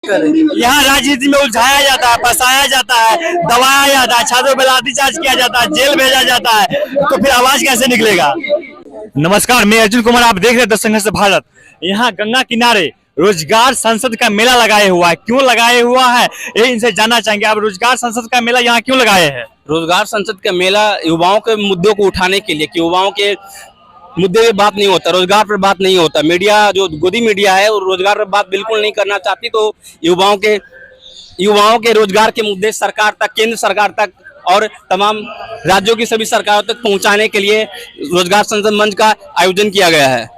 यहाँ राजनीति में उलझाया जाता है, फंसाया जाता है, दबाया जाता है, छात्रों पर लाठीचार्ज किया जाता है, जेल भेजा जाता है, तो फिर आवाज कैसे निकलेगा। नमस्कार, मैं अर्जुन कुमार, आप देख रहे हैं द संघर्ष भारत। यहाँ गंगा किनारे रोजगार संसद का मेला लगाए हुआ है। क्यों लगाए हुआ है ये इनसे जानना चाहेंगे। आप रोजगार संसद का मेला यहाँ क्यों लगाए हैं। रोजगार संसद का मेला युवाओं के मुद्दों को उठाने के लिए, कि युवाओं के मुद्दे पे बात नहीं होता, रोजगार पर बात नहीं होता। मीडिया जो गोदी मीडिया है वो रोजगार पर बात बिल्कुल नहीं करना चाहती, तो युवाओं के रोजगार के मुद्दे सरकार तक, केंद्र सरकार तक और तमाम राज्यों की सभी सरकारों तक पहुंचाने के लिए रोजगार संसद मंच का आयोजन किया गया है।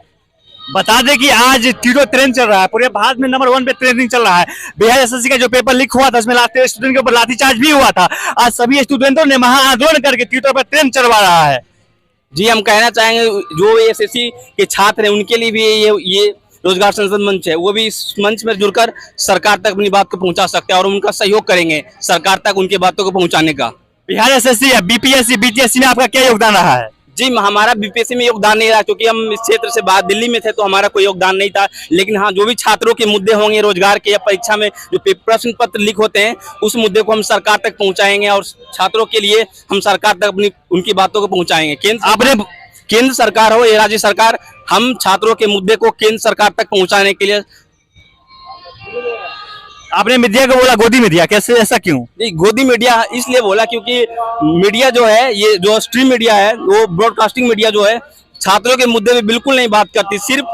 बता दें कि आज तीनों ट्रेंड चल रहा है, पूरे भारत में नंबर 1 पे ट्रेंडिंग चल रहा है। बिहार एसएससी का जो पेपर लीक हुआ था उसमें स्टूडेंट के ऊपर लाठीचार्ज भी हुआ था। आज सभी स्टूडेंटों ने महा आंदोलन करके तीनों पर ट्रेंड चलवा रहा है। जी, हम कहना चाहेंगे जो एसएससी के छात्र हैं उनके लिए भी ये रोजगार संसद मंच है, वो भी इस मंच में जुड़कर सरकार तक अपनी बात को पहुंचा सकते हैं और उनका सहयोग करेंगे सरकार तक उनकी बातों को पहुंचाने का। बिहार एसएससी या बीपीएससी बीटीएससी में आपका क्या योगदान रहा है। जी, हमारा बीपीएससी में योगदान नहीं रहा, क्योंकि हम इस क्षेत्र से बाहर दिल्ली में थे तो हमारा कोई योगदान नहीं था। लेकिन हाँ, जो भी छात्रों के मुद्दे होंगे रोजगार के या परीक्षा में जो प्रश्न पत्र लीक होते हैं उस मुद्दे को हम सरकार तक पहुंचाएंगे और छात्रों के लिए हम सरकार तक उनकी बातों को पहुंचाएंगे। केंद्र सरकार हो या राज्य सरकार, हम छात्रों के मुद्दे को केंद्र सरकार तक पहुंचाने के लिए। आपने मीडिया को बोला गोदी मीडिया, कैसे, ऐसा क्यों। नहीं, गोदी मीडिया इसलिए बोला क्योंकि मीडिया जो है, ये जो स्ट्रीम मीडिया है, वो ब्रॉडकास्टिंग मीडिया जो है, छात्रों के मुद्दे पे बिल्कुल नहीं बात करती। सिर्फ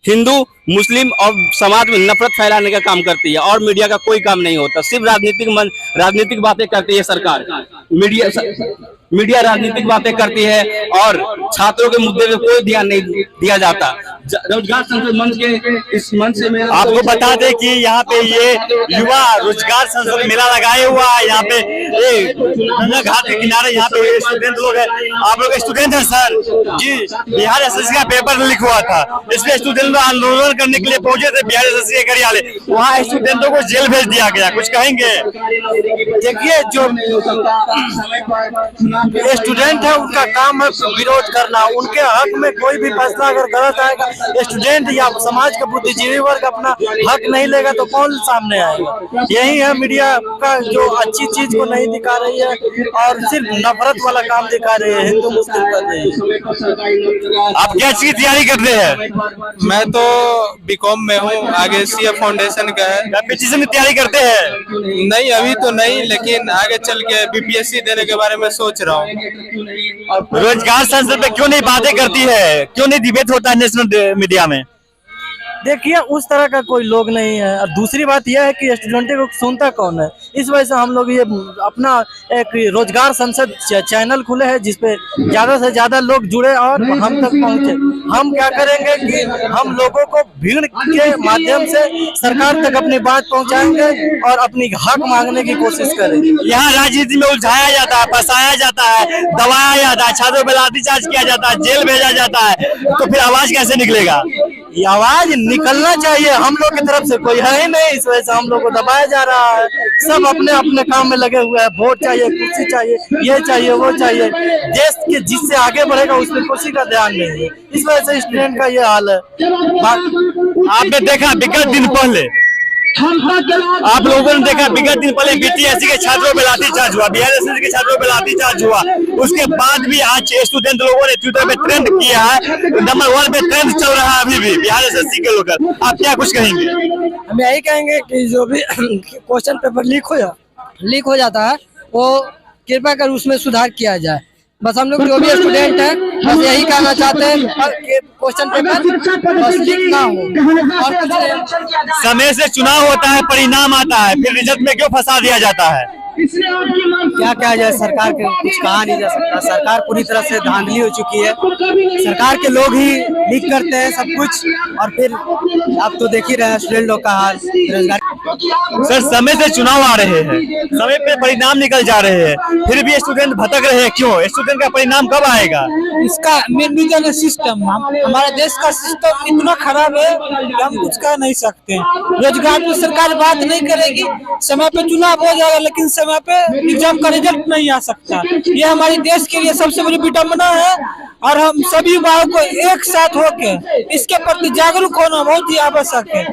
हिंदू मुस्लिम और समाज में नफरत फैलाने का काम करती है और मीडिया का कोई काम नहीं होता। सिर्फ राजनीतिक बातें करती है सरकार। मीडिया राजनीतिक बातें करती है और छात्रों के मुद्दे पे कोई ध्यान नहीं दिया जाता। रोजगार संसद मंच के इस मंच से मैं आपको बता दें कि यहाँ पे ये युवा रोजगार संसद मेला लगाए हुआ है। यहाँ पे गंगा घाट के किनारे यहाँ पे स्टूडेंट लोग हैं। आप लोग स्टूडेंट हैं सर जी। बिहार एसएससी का पेपर लीक हुआ था, इसमें स्टूडेंट लोग आंदोलन करने के लिए पहुंचे थे बिहार एसएससी के कार्यालय। वहाँ स्टूडेंटों को जेल भेज दिया गया। कुछ कहेंगे। देखिए, जो स्टूडेंट है उनका काम है विरोध करना। उनके हक में कोई भी फैसला अगर गलत आएगा, स्टूडेंट या समाज का बुद्धिजीवी वर्ग अपना हक नहीं लेगा तो कौन सामने आएगा। यही है मीडिया का जो अच्छी चीज को नहीं दिखा रही है और सिर्फ नफरत वाला काम दिखा रही है, हिंदू मुस्लिम कर रही है। आप क्या चीज की तैयारी कर रहे हैं। मैं तो बीकॉम में हूँ, आगे सीए फाउंडेशन का है। कंपटीशन की तैयारी करते हैं। नहीं, अभी तो नहीं, लेकिन आगे चल के बीपीएससी देने के बारे में सोच रहा हूँ। रोजगार संसद पे क्यों नहीं बातें करती है, क्यों नहीं डिबेट होता है नेशनल मीडिया में। देखिए, उस तरह का कोई लोग नहीं है। और दूसरी बात यह है कि स्टूडेंट को सुनता कौन है। इस वजह से हम लोग ये अपना एक रोजगार संसद चैनल खुले हैं जिसपे ज्यादा से ज्यादा लोग जुड़े और हम तक पहुंचे। हम क्या करेंगे कि हम लोगों को भीड़ के माध्यम से सरकार तक अपनी बात पहुंचाएंगे और अपनी हक मांगने की कोशिश करेंगे। यहाँ राजनीति में उलझाया जाता है, फंसाया जाता है, दबाया जाता है, छात्रों पर लाठीचार्ज किया जाता है, जेल भेजा जाता है, तो फिर आवाज कैसे निकलेगा। ये आवाज निकलना चाहिए। हम लोग की तरफ से कोई है ही नहीं, इस वजह से हम लोग को दबाया जा रहा है। सब अपने अपने काम में लगे हुए हैं। वोट चाहिए, कुर्सी चाहिए, ये चाहिए, वो चाहिए। देश के जिससे आगे बढ़ेगा उसमें किसी का ध्यान नहीं है। इस वजह से स्टूडेंट का ये हाल है। आपने देखा विगत दिन पहले, आप लोगों ने देखा विगत दिन पहले बीटीएससी के छात्रों पे लाठीचार्ज हुआ, बिहार एसएससी के छात्रों पे लाठीचार्ज हुआ। उसके बाद भी आज स्टूडेंट लोगों ने ट्विटर पे ट्रेंड किया है। नंबर 1 पे ट्रेंड चल रहा है अभी भी बिहार एसएससी के लोग। आप क्या कुछ कहेंगे। हम यही कहेंगे कि जो भी क्वेश्चन पेपर लीक हो जाता है वो कृपया कर उसमें सुधार किया जाए। बस हम लोग जो भी स्टूडेंट हैं बस यही कहना चाहते हैं कि क्वेश्चन पेपर बस लीक ना हो और कुछ। समय से चुनाव होता है, परिणाम आता है, फिर रिजल्ट में क्यों फंसा दिया जाता है। क्या कहा जाए, सरकार के कुछ कहा नहीं जा सकता। सरकार पूरी तरह से धांधली हो चुकी है। सरकार के लोग ही लीक करते हैं सब कुछ और फिर आप तो देख ही रहे हैं स्टूडेंट लोग का हाल। सर समय से चुनाव आ रहे हैं, समय पे परिणाम निकल जा रहे हैं, फिर भी स्टूडेंट भटक रहे हैं, क्यों? स्टूडेंट का परिणाम कब आएगा? इसका मेडिकल सिस्टम हमारे देश का सिस्टम इतना खराब है कि हम कुछ कह नहीं सकते। रोजगार पे सरकार बात नहीं करेगी, समय पे चुनाव हो जाएगा लेकिन समय पे एग्जाम का रिजल्ट नहीं आ सकता। ये हमारे देश के लिए सबसे बड़ी विडम्बना है और हम सभी युवाओं को एक साथ होकर इसके प्रति जागरूक होना बहुत ही आवश्यक है।